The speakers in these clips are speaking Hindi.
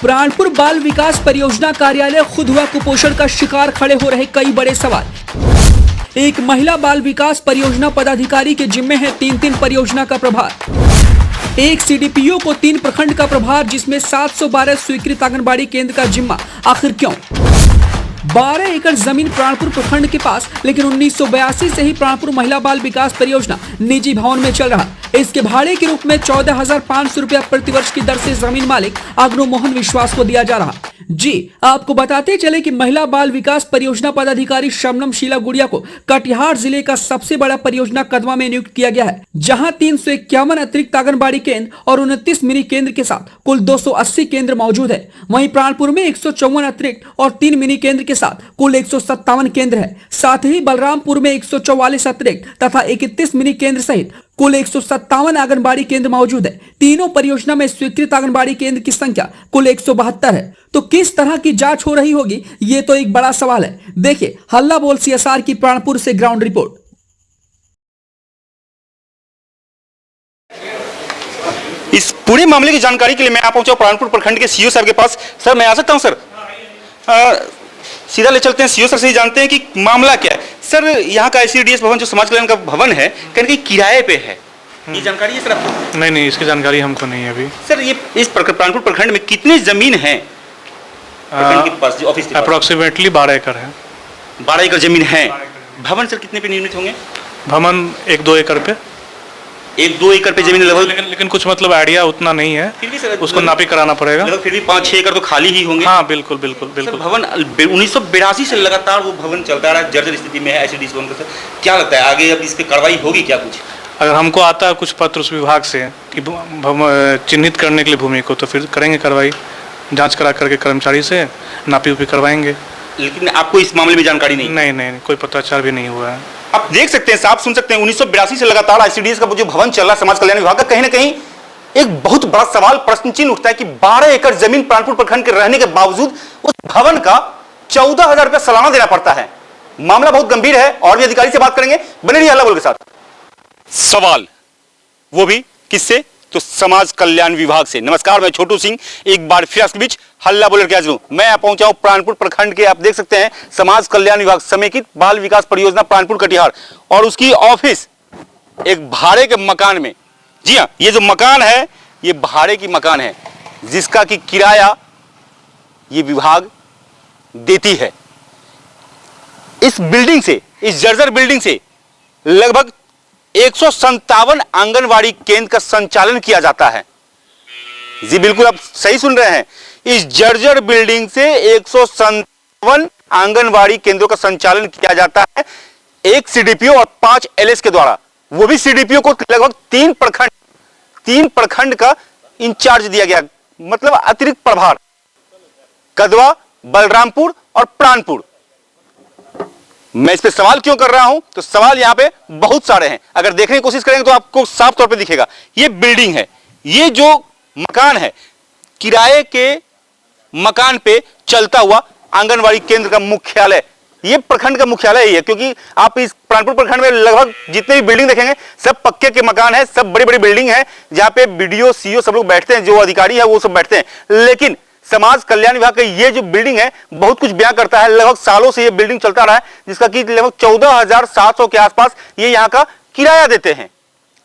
प्राणपुर बाल विकास परियोजना कार्यालय खुद हुआ कुपोषण का शिकार, खड़े हो रहे कई बड़े सवाल। एक महिला बाल विकास परियोजना पदाधिकारी के जिम्मे है 3 परियोजना का प्रभार। एक सीडीपीओ को 3 प्रखंड का प्रभार, जिसमें 712 स्वीकृत आंगनबाड़ी केंद्र का जिम्मा। आखिर क्यों? 12 एकड़ जमीन प्राणपुर प्रखंड के पास, लेकिन 1982 से ही प्राणपुर महिला बाल विकास परियोजना निजी भवन में चल रहा। इसके भाड़े के रूप में 14,500 रुपया प्रतिवर्ष की दर से जमीन मालिक अग्नो मोहन विश्वास को दिया जा रहा। जी आपको बताते चले कि महिला बाल विकास परियोजना पदाधिकारी शबनम शीला गुड़िया को कटिहार जिले का सबसे बड़ा परियोजना कदवा में नियुक्त किया गया है, जहां 351 अतिरिक्त आंगनबाड़ी केंद्र और 29 मिनी केंद्र के साथ कुल 280 केंद्र मौजूद है। वहीं प्राणपुर में 154 अतिरिक्त और 3 मिनी केंद्र के साथ कुल 157 केंद्र है। साथ ही बलरामपुर में 144 अतिरिक्त तथा 31 मिनी केंद्र सहित कुल 157 आंगनबाड़ी केंद्र मौजूद है। तीनों परियोजना में स्वीकृत आंगनबाड़ी केंद्र की संख्या कुल 172 है। तो किस तरह की जांच हो रही होगी, ये तो एक बड़ा सवाल है। देखिए हल्ला बोल सीएसआर की प्राणपुर से ग्राउंड रिपोर्ट। इस पूरे मामले की जानकारी के लिए मैं आ पहुंचा प्राणपुर प्रखंड के सीओ साहब के पास। सर मैं आ सकता हूं सर? सीधा ले चलते हैं सीओ सर से ही जानते हैं कि मामला क्या है। सर यहाँ का ICDS भवन जो समाज कल्याण का भवन है, कहीं किराए पे है, ये जानकारी है सर आपको? नहीं, इसकी जानकारी हमको नहीं है अभी। सर ये इस प्राणपुर प्रखंड में कितनी जमीन है प्रखंड के पास, ऑफिस के पास? अप्रोक्सीमेटली 12 एकड़ है। 12 एकड़ जमीन है। भवन सर कितने पे निर्मित होंगे? भवन 1-2 एकड़ पे। 1-2 एकड़ पे जमीन लगभग, लेकिन कुछ मतलब आइडिया उतना नहीं है, फिर भी सर उसको नापी कराना पड़ेगा। फिर भी 5-6 एकड़ तो खाली ही होंगे। हाँ बिल्कुल। भवन 1982 से लगातार वो भवन चलता रहा, जर्जर स्थिति में है ICDS भवन का। सर क्या लगता है आगे अब इस पे कार्रवाई होगी क्या कुछ? अगर हमको आता है कुछ पत्र उस विभाग से कि चिन्हित करने के लिए भूमि को, तो फिर करेंगे कार्रवाई, जांच करा करके कर्मचारी से नापी उपी करवाएंगे। लेकिन आपको इस मामले में जानकारी नहीं? नहीं, कोई पत्राचार भी नहीं हुआ है। आप देख सकते हैं, साफ सुन सकते हैं, 1982 से लगातार ICDS का जो भवन चल रहा है समाज कल्याण विभाग का, कहीं ना कहीं एक बहुत बड़ा सवाल, प्रश्न चिन्ह उठता है कि 12 एकड़ जमीन प्राणपुर प्रखंड के रहने के बावजूद उस भवन का 14,000 रुपया सालाना देना पड़ता है। मामला बहुत गंभीर है और भी अधिकारी से बात करेंगे। बने रहिए हल्ला बोल के साथ। सवाल वो भी किससे? तो समाज कल्याण विभाग से। नमस्कार, मैं छोटू सिंह एक बार फिर आपके बीच हल्ला बोलर के हाजिर हूं। मैं पहुंचा हूं प्राणपुर प्रखंड के, आप देख सकते हैं, समाज कल्याण विभाग समेकित बाल विकास परियोजना प्राणपुर कटिहार, और उसकी ऑफिस एक भाड़े के मकान में। जी हां, ये जो मकान है ये भाड़े की मकान है, जिसका कि किराया ये विभाग देती है। इस बिल्डिंग से, इस जर्जर बिल्डिंग से लगभग 157 आंगनवाड़ी केंद्र का संचालन किया जाता है। जी बिल्कुल, आप सही सुन रहे हैं, इस जर्जर बिल्डिंग से 157 आंगनवाड़ी केंद्रों का संचालन किया जाता है, एक सीडीपीओ और 5 LS के द्वारा। वो भी सीडीपीओ को लगभग 3 प्रखंड का इंचार्ज दिया गया, मतलब अतिरिक्त प्रभार, कदवा, बलरामपुर और प्राणपुर। मैं इस पे सवाल क्यों कर रहा हूं? तो सवाल यहां पे बहुत सारे हैं, अगर देखने की कोशिश करेंगे तो आपको साफ तौर पे दिखेगा। ये बिल्डिंग है, ये जो मकान है, किराए के मकान पे चलता हुआ आंगनवाड़ी केंद्र का मुख्यालय, ये प्रखंड का मुख्यालय ही है। क्योंकि आप इस प्राणपुर प्रखंड में लगभग जितने भी बिल्डिंग देखेंगे सब पक्के के मकान है, सब बड़ी बड़ी बिल्डिंग है, जहां पे BDO CO सब लोग बैठते हैं, जो अधिकारी है वो सब बैठते हैं। लेकिन समाज कल्याण विभाग का ये जो बिल्डिंग है बहुत कुछ बयां करता है। लगभग सालों से ये बिल्डिंग चलता रहा है, जिसका कि लगभग 14,700 के आसपास ये यहाँ का किराया देते हैं।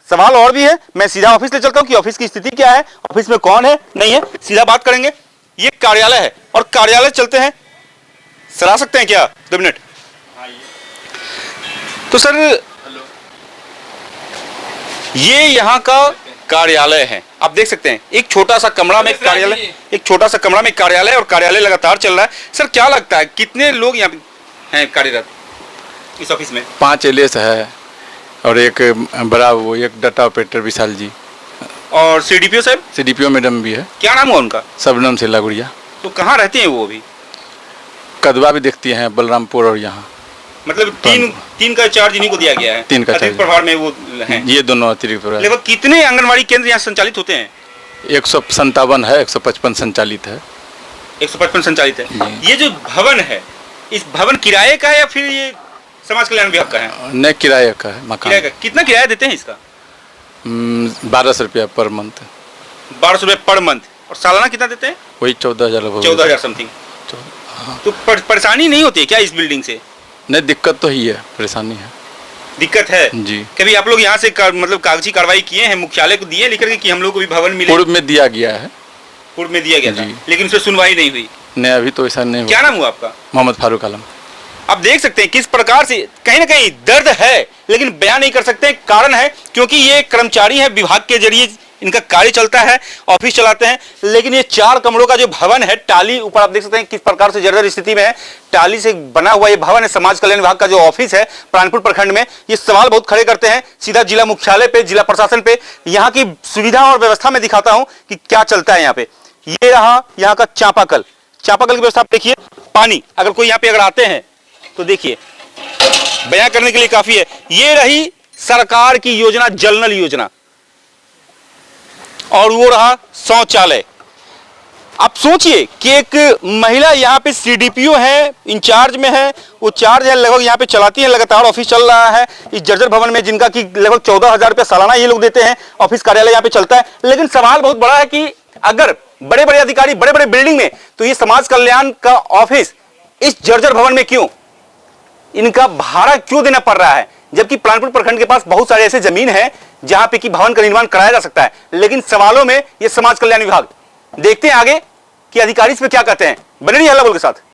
सवाल और भी है, मैं सीधा ऑफिस ले चलता हूँ कि ऑफिस की स्थिति क्या है, ऑफिस में कौन है नहीं है, सीधा बात करेंगे। ये कार्यालय है और कार्यालय चलते हैं, सर आ सकते हैं क्या 2 मिनट? तो सर ये यहाँ का कार्यालय है, आप देख सकते हैं, एक छोटा सा कमरा में कार्यालय, एक छोटा सा कमरा में कार्यालय, और कार्यालय लगातार चल रहा है। सर क्या लगता है कितने लोग यहाँ हैं कार्यरत इस ऑफिस में? 5 LS है और एक बड़ा वो एक डाटा ऑपरेटर विशाल जी, और सीडीपीओ साहब? सीडीपीओ मैडम भी है। क्या नाम है उनका? शबनम शीला गुड़िया। तो कहाँ रहते हैं वो अभी? कदवा भी देखती हैं, बलरामपुर और यहाँ, मतलब 3 का चार्ज इन्हीं को दिया गया है। 3 का चार्ज प्रभार में वो हैं, ये दोनों अतिरिक्त प्रभार। लगभग कितने आंगनवाड़ी केंद्र यहाँ संचालित होते हैं? 157 है, 155 संचालित है। 155 संचालित है। ये जो भवन है, इस भवन किराए का है या फिर ये समाज कल्याण विभाग का है? नहीं, किराए का है मकान। किराए का। कितना किराया देते हैं इसका? 1200 रुपया पर मंथ। 1200 रुपये पर मंथ। और सालाना कितना देते हैं? वही 14,000 लगभग। 14,000 समथिंग। तो परेशानी नहीं होती है क्या इस बिल्डिंग से? नहीं, दिक्कत तो ही है, परेशानी है। दिक्कत है जी। कभी आप लोग यहाँ से मतलब कागजी कार्रवाई किए हैं, मुख्यालय को दिए लिख करके कि हम लोग को भी भवन मिले? पूर्व में दिया गया है। पूर्व में दिया गया था, जी। लेकिन उससे सुनवाई नहीं हुई। नहीं, अभी तो ऐसा नहीं क्या हुआ। नाम हुआ आपका? मोहम्मद फारूक आलम। आप देख सकते हैं किस प्रकार से कहीं ना कहीं दर्द है, लेकिन बयान नहीं कर सकते। कारण है क्योंकि ये कर्मचारी है, विभाग के जरिए इनका कार्य चलता है, ऑफिस चलाते हैं, लेकिन ये 4 कमरों का जो भवन है, टाली ऊपर आप देख सकते हैं किस प्रकार से जर्जर स्थिति में है। टाली से बना हुआ ये भवन है, समाज कल्याण विभाग का जो ऑफिस है प्राणपुर प्रखंड में। ये सवाल बहुत खड़े करते हैं सीधा जिला मुख्यालय पे, जिला प्रशासन पे। यहाँ की सुविधा और व्यवस्था में दिखाता हूं कि क्या चलता है यहाँ पे। ये रहा यहाँ का चापाकल की व्यवस्था देखिए। पानी अगर कोई यहाँ पे अगर आते हैं तो देखिए, बयां करने के लिए काफी है। ये रही सरकार की योजना, जल नल योजना, और वो रहा शौचालय। आप सोचिए कि एक महिला यहाँ पे सीडीपीओ है, इंचार्ज में है, वो चार्ज है, लगभग यहाँ पे चलाती है, लगातार ऑफिस चल रहा है इस जर्जर भवन में, जिनका कि लगभग 14,000 रुपया सालाना ये लोग देते हैं। ऑफिस कार्यालय यहाँ पे चलता है। लेकिन सवाल बहुत बड़ा है कि अगर बड़े बड़े अधिकारी बड़े बड़े बिल्डिंग में, तो ये समाज कल्याण का ऑफिस इस जर्जर भवन में क्यों, इनका भाड़ा क्यों देना पड़ रहा है? जबकि प्राणपुर प्रखंड के पास बहुत सारे ऐसे जमीन है जहां पे कि भवन का निर्माण कराया जा सकता है। लेकिन सवालों में ये समाज कल्याण विभाग। देखते हैं आगे कि अधिकारी इस पे क्या कहते हैं। बने रहिए हल्ला बोल के साथ।